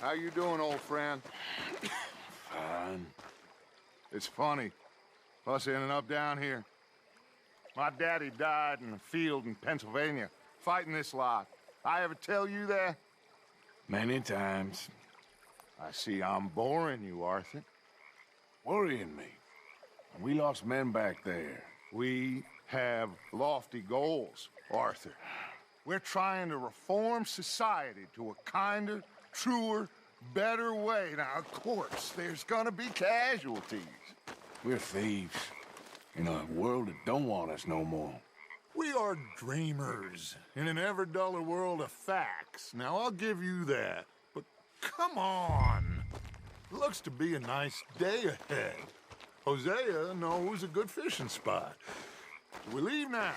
How you doing, old friend? Fine. It's funny, us ending up down here. My daddy died in a field in Pennsylvania, fighting this lot. I ever tell you that? Many times. I see I'm boring you, Arthur. Worrying me. We lost men back there. We have lofty goals, Arthur. We're trying to reform society to a kinder, truer, better way. Now, of course, there's gonna be casualties. We're thieves. In a world that don't want us no more. We are dreamers in an ever duller world of facts. Now, I'll give you that. But come on. Looks to be a nice day ahead. Hosea knows a good fishing spot. Do we leave now?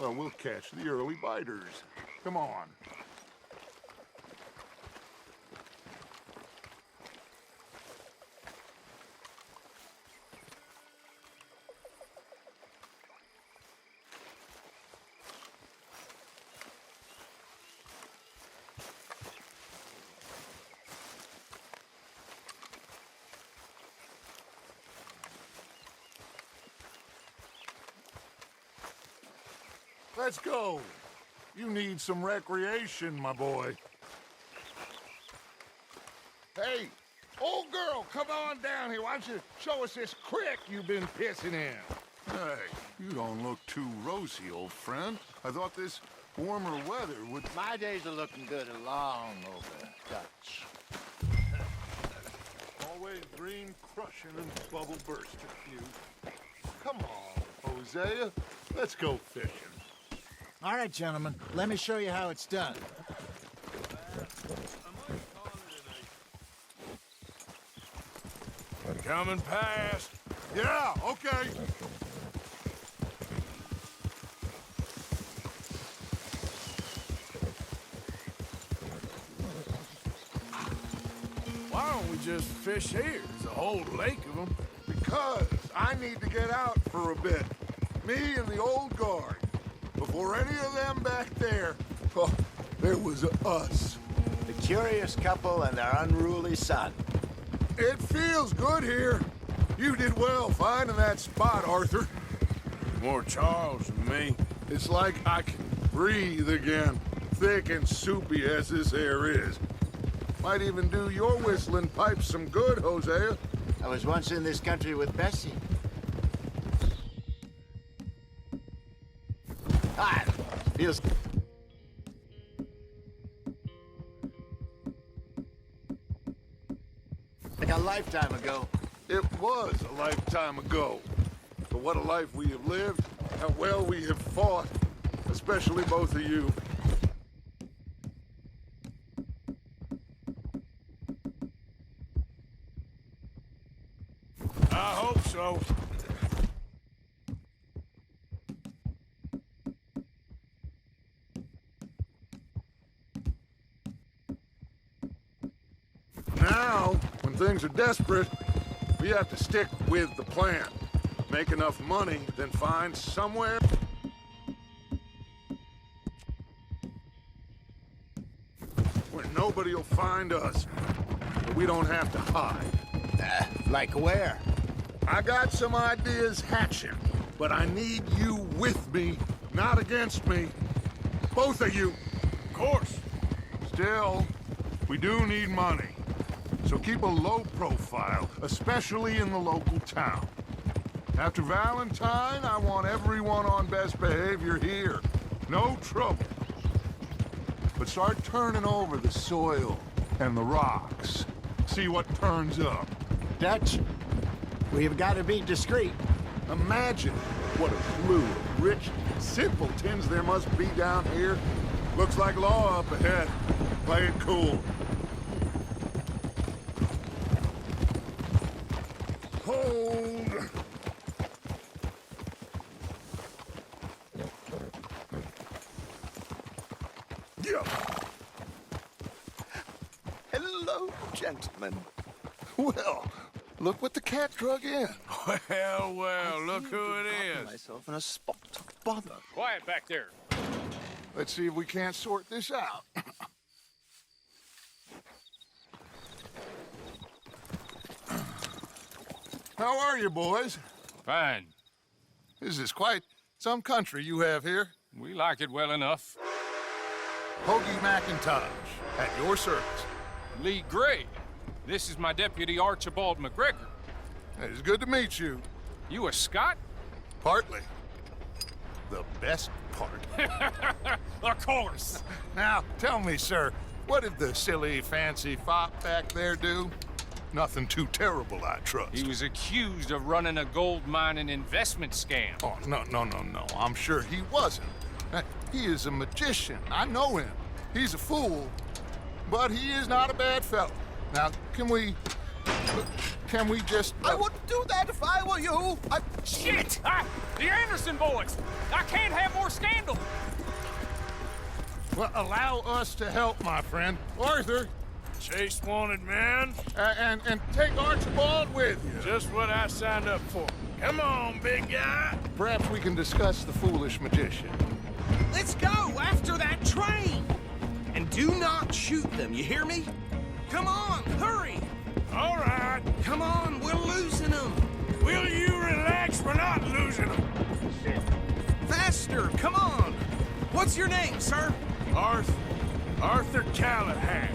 Well, we'll catch the early biters. Come on. Let's go. You need some recreation, my boy. Hey, old girl, come on down here. Why don't you show us this creek you've been pissing in? Hey, you don't look too rosy, old friend. I thought this warmer weather would... My days are looking good along over Dutch. Always green crushing and bubble bursting, you. Come on, Hosea. Let's go fishing. All right, gentlemen, let me show you how it's done. Coming past. Yeah, okay. Why don't we just fish here? There's a whole lake of them. Because I need to get out for a bit. Me and the old guard. Before any of them back there, oh, there was us. The curious couple and their unruly son. It feels good here. You did well finding that spot, Arthur. More Charles than me. It's like I can breathe again, thick and soupy as this air is. Might even do your whistling pipes some good, Hosea. I was once in this country with Bessie. Ah, feels... like a lifetime ago. It was a lifetime ago. But what a life we have lived, how well we have fought, especially both of you. I hope so. Now, when things are desperate, we have to stick with the plan. Make enough money, then find somewhere... where nobody will find us. But we don't have to hide. Like where? I got some ideas hatching, but I need you with me, not against me. Both of you. Of course. Still, we do need money. So keep a low profile, especially in the local town. After Valentine, I want everyone on best behavior here. No trouble. But start turning over the soil and the rocks. See what turns up. Dutch, we've got to be discreet. Imagine what a slew of rich simpletons there must be down here. Looks like law up ahead. Play it cool. Hold. Yeah. Hello, gentlemen. Well, look what the cat drug in. Well, look who it is. Myself in a spot of bother. Quiet back there. Let's see if we can't sort this out. How are you, boys? Fine. This is quite some country you have here. We like it well enough. Hoagie McIntosh, at your service. Lee Gray. This is my deputy Archibald McGregor. It's good to meet you. You a Scot? Partly. The best part. Of course. Now, tell me, sir, what did the silly, fancy fop back there do? Nothing too terrible, I trust. He was accused of running a gold mining investment scam. Oh, no. I'm sure he wasn't. He is a magician. I know him. He's a fool, but he is not a bad fellow. Now, can we just... I wouldn't do that if I were you. Shit! The Anderson boys! I can't have more scandal! Well, allow us to help, my friend. Arthur, Chase wanted man. and take Archibald with you. Just what I signed up for. Come on, big guy. Perhaps we can discuss the foolish magician. Let's go after that train! And do not shoot them, you hear me? Come on, hurry! All right. Come on, we're losing them! Will you relax? We're not losing them. Faster, come on! What's your name, sir? Arthur Callahan.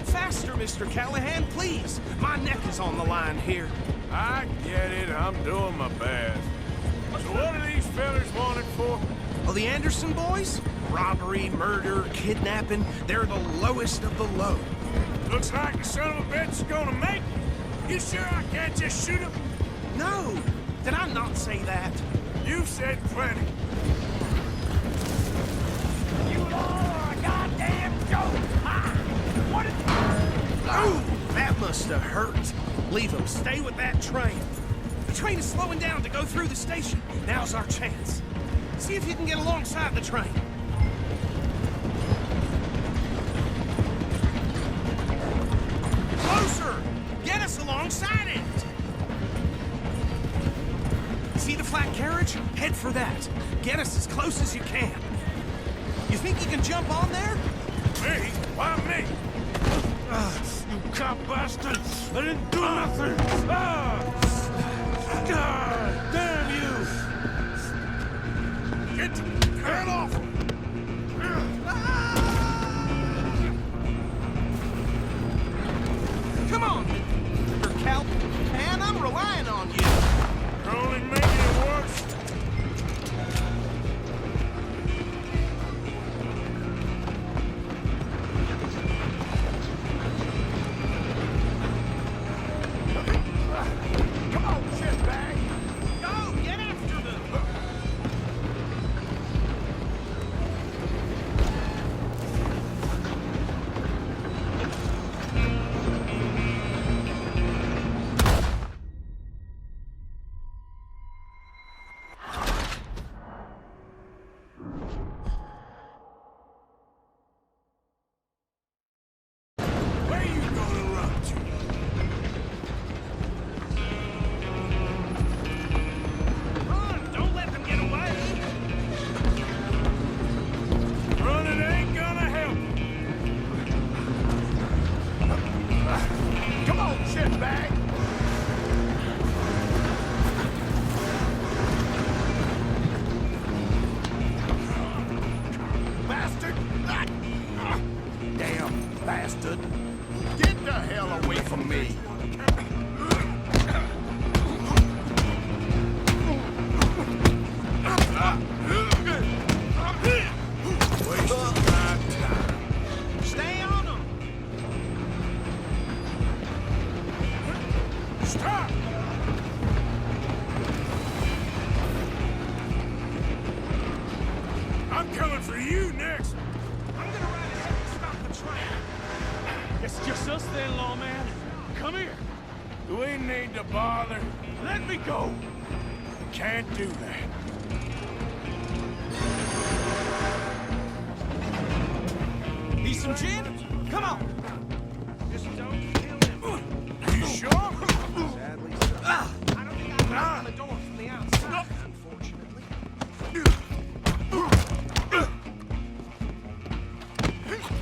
Faster, Mr. Callahan, please! My neck is on the line here. I get it. I'm doing my best. So what are these fellas wanted for? Oh, the Anderson boys? Robbery, murder, kidnapping. They're the lowest of the low. Looks like the son of a bitch is gonna make it. You sure I can't just shoot him? No! Did I not say that? You said plenty. You all are a goddamn joke! What is... Oh, that must have hurt. Leave them. Stay with that train. The train is slowing down to go through the station. Now's our chance. See if you can get alongside the train. Closer! Get us alongside it! See the flat carriage? Head for that. Get us as close as you can. You think you can jump on there? Me? Why me? You cop bastard! I didn't do nothing! God damn you! Get the hell off! Come on! Mr. Cal, man, I'm relying on you! You're only making it worse. Come on, shitbag! Go! Get after them! Where you gonna run to? Run! Don't let them get away! Running ain't gonna help. Come on, shitbag! Bastard! Damn bastard! Get the hell away from me! Stay on them! Stop! I'm coming for you next. I'm gonna ride ahead and stop the train! It's just us then, lawman. Come here. Do we need to bother? Let me go. Can't do that. Need some gin? Come on! Just don't kill him. You sure? Sadly, I don't think I can open the door from the outside, unfortunately.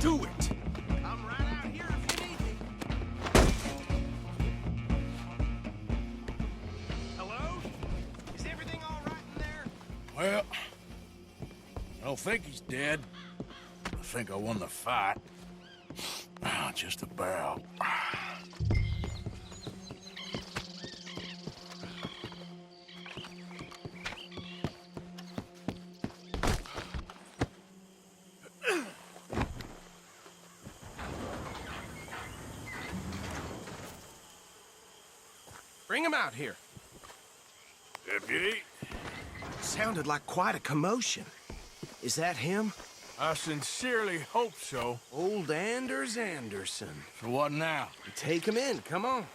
Do it. I'm right out here if you need me. Well, I don't think he's dead. I think I won the fight. Just about. Bring him out here. Deputy, Sounded like quite a commotion. Is that him? I sincerely hope so. Old Anders Anderson. So what now? Take him in, come on.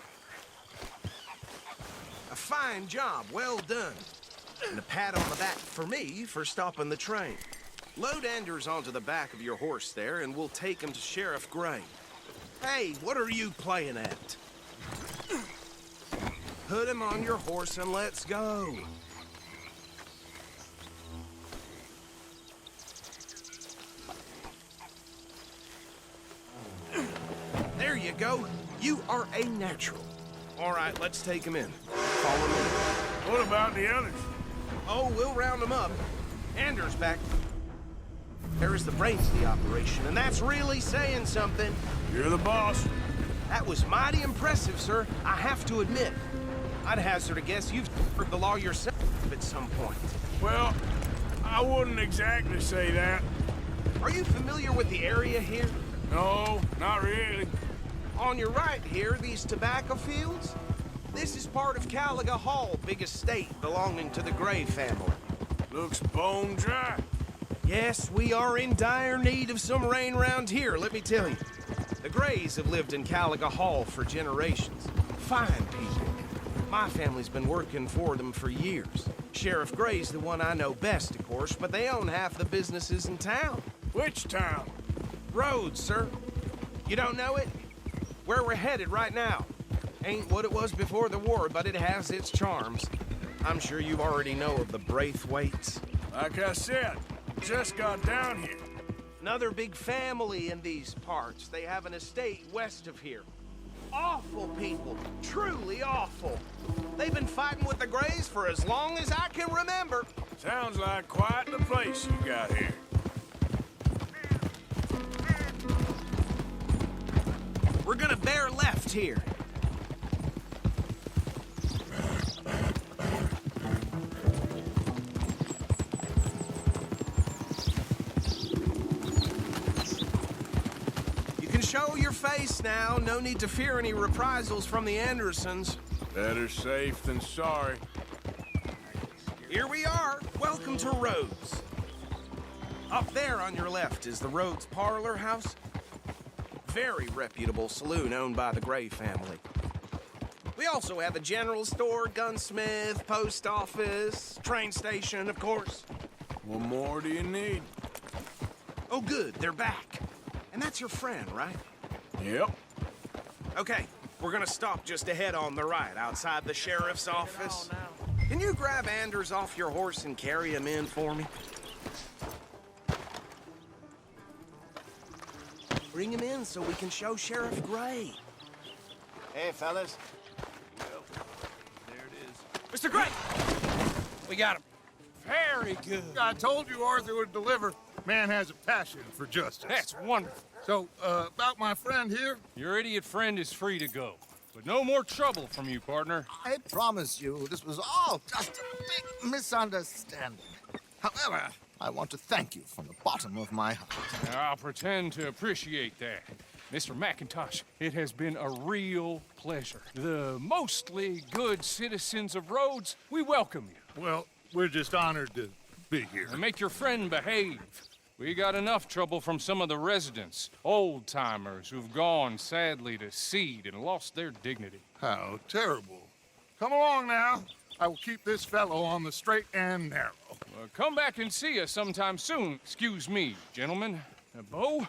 A fine job, well done. And a pat on the back for me for stopping the train. Load Anders onto the back of your horse there, and we'll take him to Sheriff Gray. Hey, what are you playing at? Put him on your horse and let's go. There you go. You are a natural. All right, let's take him in. Follow me. What about the others? Oh, we'll round them up. Anders back. There is the brains of the operation, and that's really saying something. You're the boss. That was mighty impressive, sir. I have to admit. I'd hazard a guess you've heard the law yourself at some point. Well, I wouldn't exactly say that. Are you familiar with the area here? No, not really. On your right here, these tobacco fields? This is part of Caliga Hall, big estate belonging to the Gray family. Looks bone dry. Yes, we are in dire need of some rain round here, let me tell you. The Grays have lived in Caliga Hall for generations. Fine people. My family's been working for them for years. Sheriff Gray's the one I know best, of course, but they own half the businesses in town. Which town? Rhodes, sir. You don't know it? Where we're headed right now. Ain't what it was before the war, but it has its charms. I'm sure you already know of the Braithwaites. Like I said, just got down here. Another big family in these parts. They have an estate west of here. Awful people. Truly awful. They've been fighting with the Grays for as long as I can remember. Sounds like quite the place you got here. We're gonna bear left here. You can show your face now. No need to fear any reprisals from the Andersons. Better safe than sorry. Here we are. Welcome to Rhodes. Up there on your left is the Rhodes Parlor House. Very reputable saloon owned by the Gray family. We also have a general store, gunsmith, post office, train station, of course. What more do you need? Oh, good, they're back. And that's your friend, right? Yep. Okay, we're gonna stop just ahead on the right, outside the sheriff's office. Can you grab Anders off your horse and carry him in for me? Bring him in so we can show Sheriff Gray. Hey, fellas. Mr. Gray! We got him. Very good. I told you Arthur would deliver. Man has a passion for justice. That's wonderful. So, about my friend here? Your idiot friend is free to go. But no more trouble from you, partner. I promise you, this was all just a big misunderstanding. However, I want to thank you from the bottom of my heart. I'll pretend to appreciate that. Mr. McIntosh, it has been a real pleasure. The mostly good citizens of Rhodes, we welcome you. Well, we're just honored to be here. And make your friend behave. We got enough trouble from some of the residents, old-timers who've gone, sadly, to seed and lost their dignity. How terrible. Come along now. I will keep this fellow on the straight and narrow. Come back and see us sometime soon. Excuse me, gentlemen. Bo,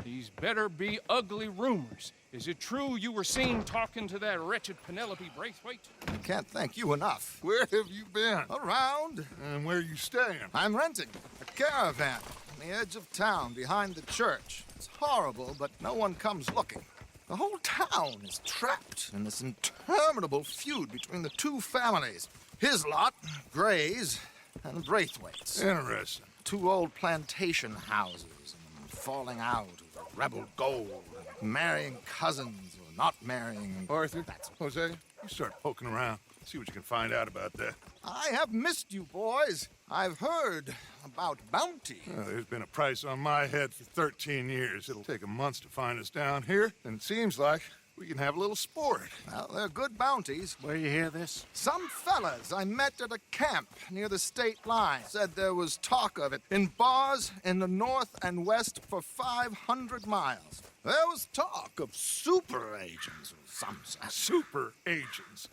these better be ugly rumors. Is it true you were seen talking to that wretched Penelope Braithwaite? I can't thank you enough. Where have you been? Around, And where you staying? I'm renting a caravan on the edge of town behind the church. It's horrible, but no one comes looking. The whole town is trapped in this interminable feud between the two families. His lot, Gray's, and Braithwaites. Interesting. 2 old plantation houses and falling out over rebel gold, marrying cousins or not marrying. Arthur, Jose, you start poking around. See what you can find out about that. I have missed you, boys. I've heard about bounty. Well, there's been a price on my head for 13 years. It'll take 'em months to find us down here, and it seems like we can have a little sport. Well, they're good bounties. Where you hear this? Some fellas I met at a camp near the state line said there was talk of it in bars in the north and west for 500 miles. There was talk of super agents or some such. Super agents.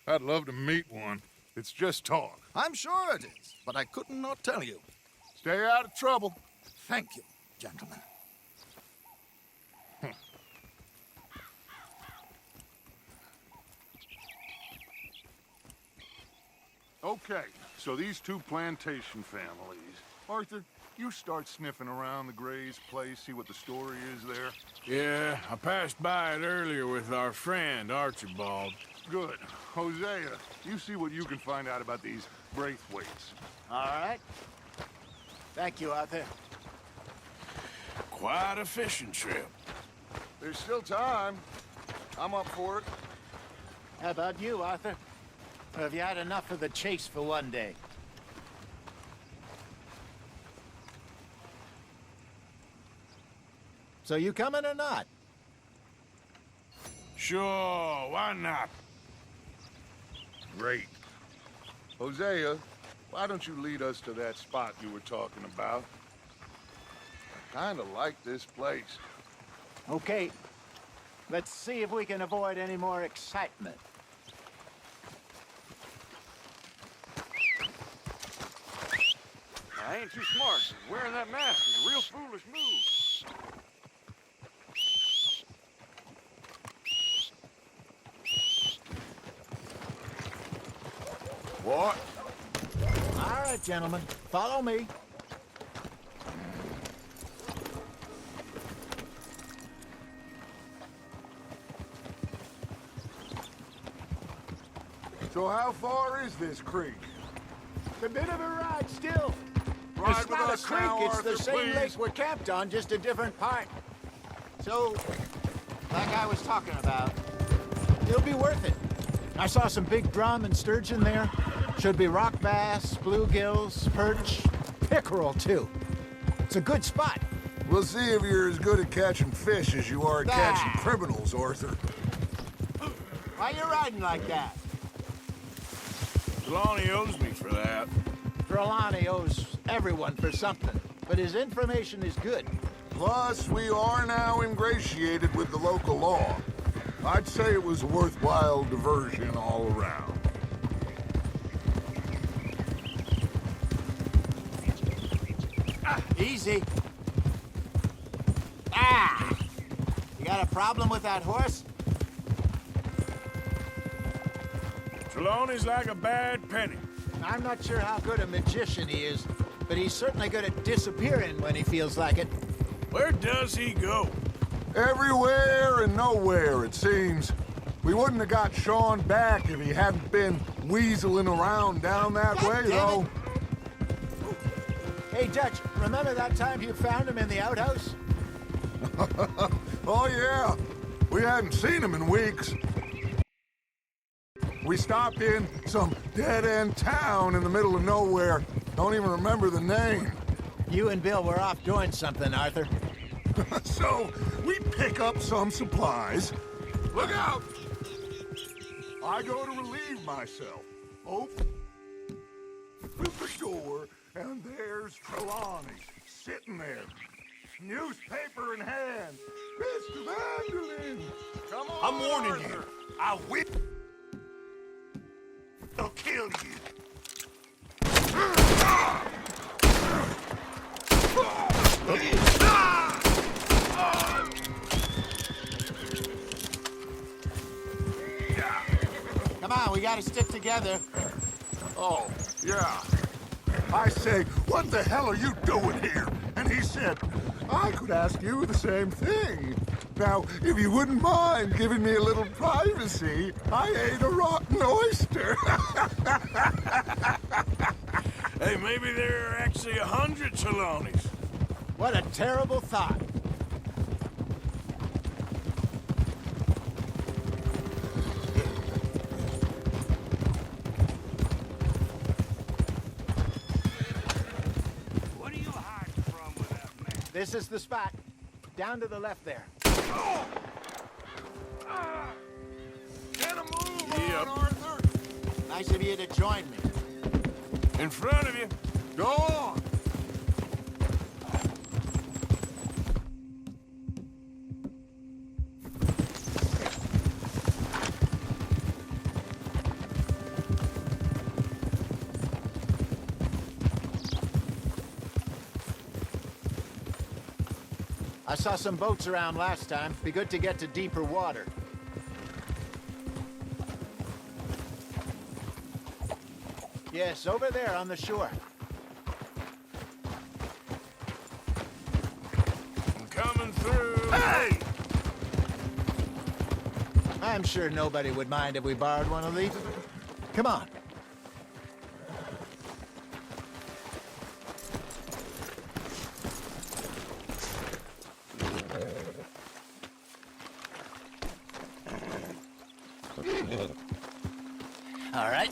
I'd love to meet one. It's just talk. I'm sure it is, but I couldn't not tell you. Stay out of trouble. Thank you, gentlemen. Okay, so these 2 plantation families. Arthur, you start sniffing around the Gray's place, see what the story is there. Yeah, I passed by it earlier with our friend, Archibald. Good. Hosea, you see what you can find out about these Braithwaites. All right. Thank you, Arthur. Quite a fishing trip. There's still time. I'm up for it. How about you, Arthur? Or have you had enough of the chase for one day? So you coming or not? Sure, why not? Great. Hosea, why don't you lead us to that spot you were talking about? I kind of like this place. Okay. Let's see if we can avoid any more excitement. I ain't too smart. Wearing that mask is a real foolish move. What? All right, gentlemen. Follow me. So how far is this creek? It's a bit of a ride still. Ride It's with not a us creek, now, it's Arthur, the same please. lake we're camped on, just a different part. So, like I was talking about, it'll be worth it. I saw some big drum and sturgeon there. Should be rock bass, bluegills, perch, pickerel too. It's a good spot. We'll see if you're as good at catching fish as you are at catching criminals, Arthur. Why you riding like that? Trelawney owes me for that. Trelawney owes everyone for something, but his information is good. Plus, we are now ingratiated with the local law. I'd say it was a worthwhile diversion all around. Easy. Ah! You got a problem with that horse? Trelawney's like a bad penny. I'm not sure how good a magician he is, but he's certainly good at disappearing when he feels like it. Where does he go? Everywhere and nowhere, it seems. We wouldn't have got Sean back if he hadn't been weaseling around down that way, damn though. Hey, Dutch, remember that time you found him in the outhouse? Oh, yeah. We hadn't seen him in weeks. We stopped in some dead-end town in the middle of nowhere. Don't even remember the name. You and Bill were off doing something, Arthur. So, we pick up some supplies. Look out! I go to relieve myself. Open the door, and there's Trelawney, sitting there, newspaper in hand. Mr. Vanderlyn! Come on, I'm warning Arthur. you. I will. I'll kill you. Come on, we gotta stick together. Oh, yeah. I say, what the hell are you doing here? And he said, I could ask you the same thing. Now, if you wouldn't mind giving me a little privacy, I ate a rotten oyster. maybe there are actually 100 Trelawneys. What a terrible thought. What are you hiding from with that man? This is the spot. Down to the left there. Get a move Yep. on, Arthur! Nice of you to join me. In front of you. Go on! I saw some boats around last time. Be good to get to deeper water. Yes, over there on the shore. I'm coming through. Hey! I'm sure nobody would mind if we borrowed one of these. Come on. All right.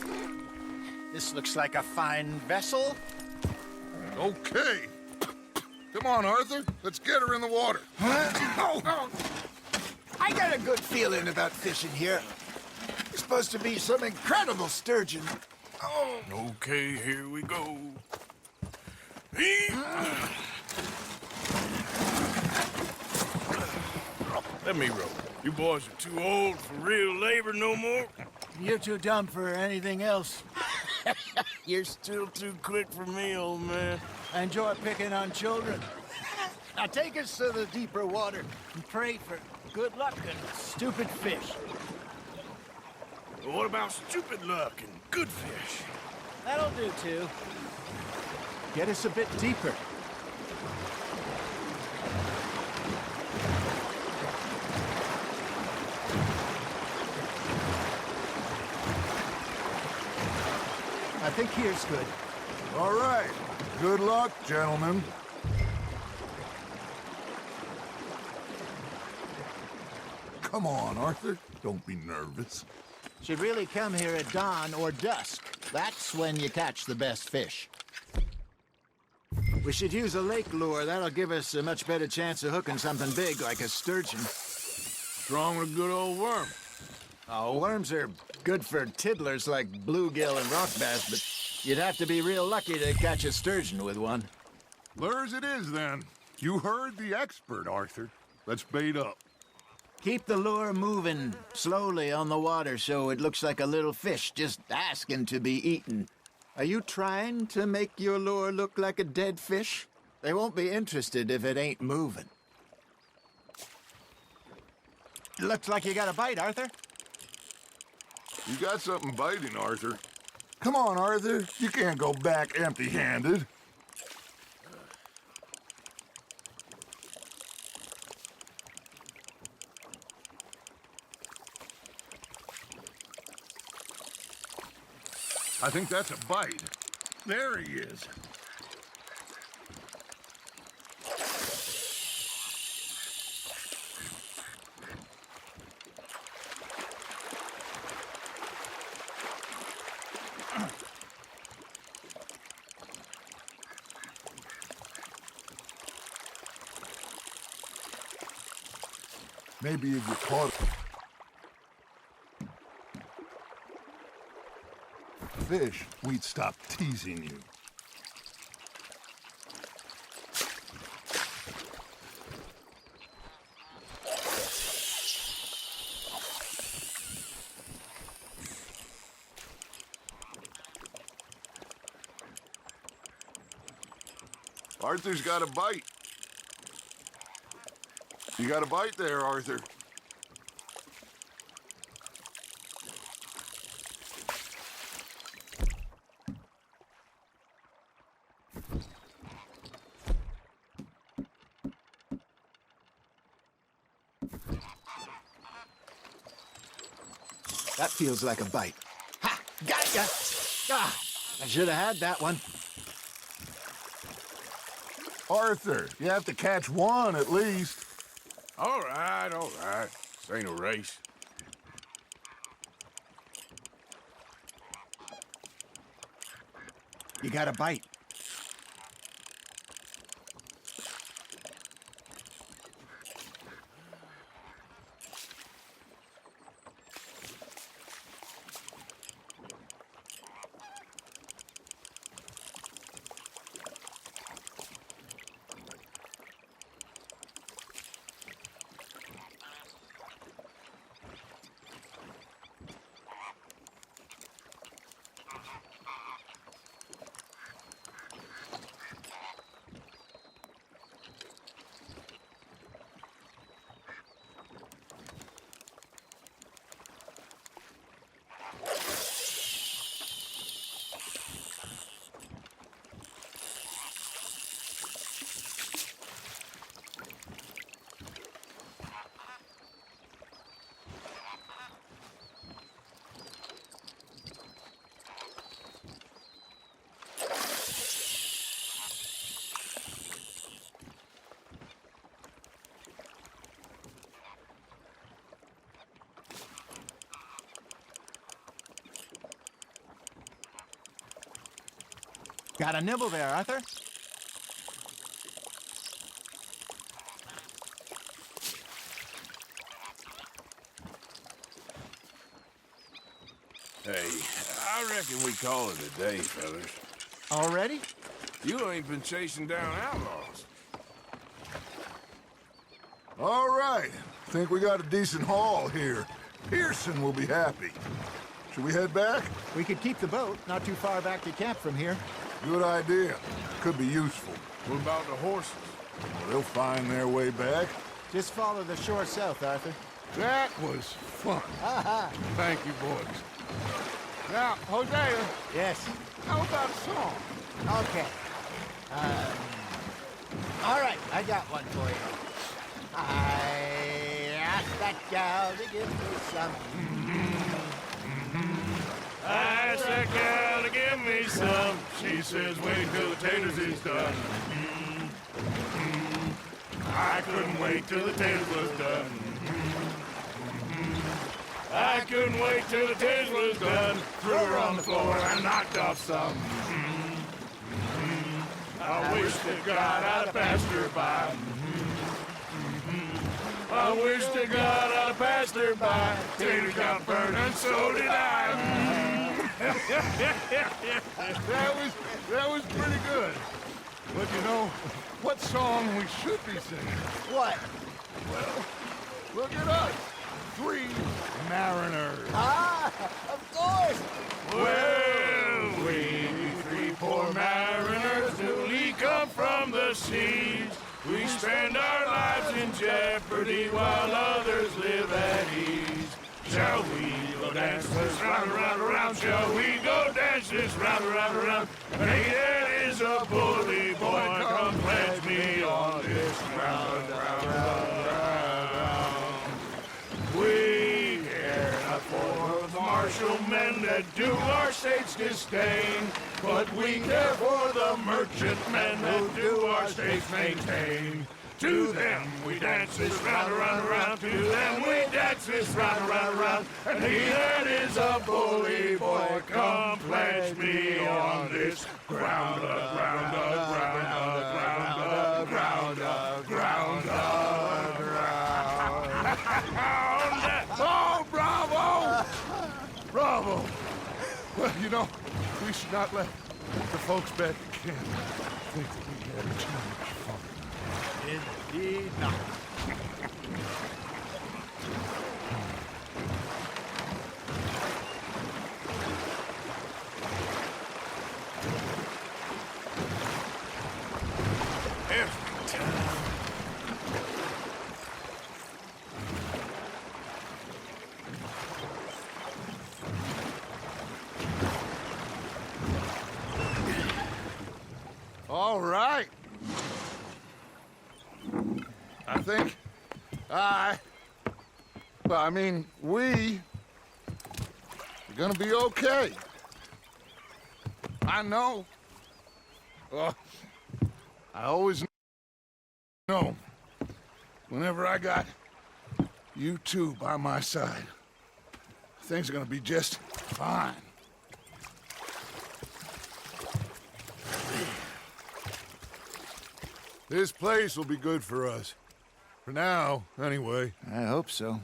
This looks like a fine vessel. Okay. Come on, Arthur. Let's get her in the water. I got a good feeling about fishing here. It's supposed to be some incredible sturgeon. Oh, Okay, here we go. Let me row. You boys are too old for real labor no more. you're too dumb for anything else. You're still too quick for me, old man. I enjoy picking on children. Now take us to the deeper water and pray for good luck and stupid fish. What about stupid luck and good fish? That'll do, too. Get us a bit deeper. I think here's good. All right. Good luck, gentlemen. Come on, Arthur. Don't be nervous. Should really come here at dawn or dusk. That's when you catch the best fish. We should use a lake lure. That'll give us a much better chance of hooking something big like a sturgeon. Strong with a good old worm. Oh, worms are good for tiddlers like bluegill and rock bass, but you'd have to be real lucky to catch a sturgeon with one. Lures it is, then. You heard the expert, Arthur. Let's bait up. Keep the lure moving slowly on the water so it looks like a little fish just asking to be eaten. Are you trying to make your lure look like a dead fish? They won't be interested if it ain't moving. Looks like you got a bite, Arthur. You got something biting, Arthur. Come on, Arthur. You can't go back empty-handed. I think that's a bite. There he is. Maybe if you caught fish, we'd stop teasing you. Arthur's got a bite. You got a bite there, Arthur. That feels like a bite. Ha! Got ya! Ah, I should have had that one. Arthur, you have to catch one at least. All right, all right. This ain't a race. You got a bite. Got a nibble there, Arthur? Hey, I reckon we call it a day, fellas. Already? You ain't been chasing down outlaws. All right. Think we got a decent haul here. Pearson will be happy. Should we head back? We could keep the boat not too far back to camp from here. Good idea. Could be useful. What about the horses? Well, they'll find their way back. Just follow the shore south, Arthur. That was fun. Thank you, boys. Now, Hosea, Yes. how about a song? Okay. All right, I got one for you. I asked that gal to give me some. I asked that gal to give me some. She says, wait till the taters is done. I couldn't wait till the taters was done. I couldn't wait till the taters was done. Threw her on the floor and knocked off some. I wish to God I'd passed her by. I wish to God I'd passed her by. Taters got burned and so did I. that was pretty good. But you know, what song we should be singing? What? Look at us. 3 mariners. Ah, of course. Well, we 3 poor mariners newly come from the seas. We spend our lives in jeopardy while others live at ease. Shall we go dance this round, around, around? Shall we go dance this round, around, around? Hey, there is a bully boy, come pledge me on this ground, round, round, round. We care not for the martial men that do our state's disdain, but we care for the merchant men that do our state's maintain. To them we dance this round, around, around. To them we dance this round, around, around. And he that is a bully boy, come pledge me on this ground, ground, ground, ground, ground, ground, ground. Oh, bravo! Bravo! Well, you know, we should not let the folks back at camp think that we had too much fun. Indeed not. Every time. All right. I think we're gonna be okay. I know. I always No. Whenever I got you two by my side, things are gonna be just fine. This place will be good for us. For now, anyway. I hope so.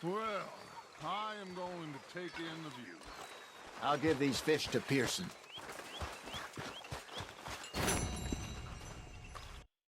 Well, I am going to take in the view. I'll give these fish to Pearson.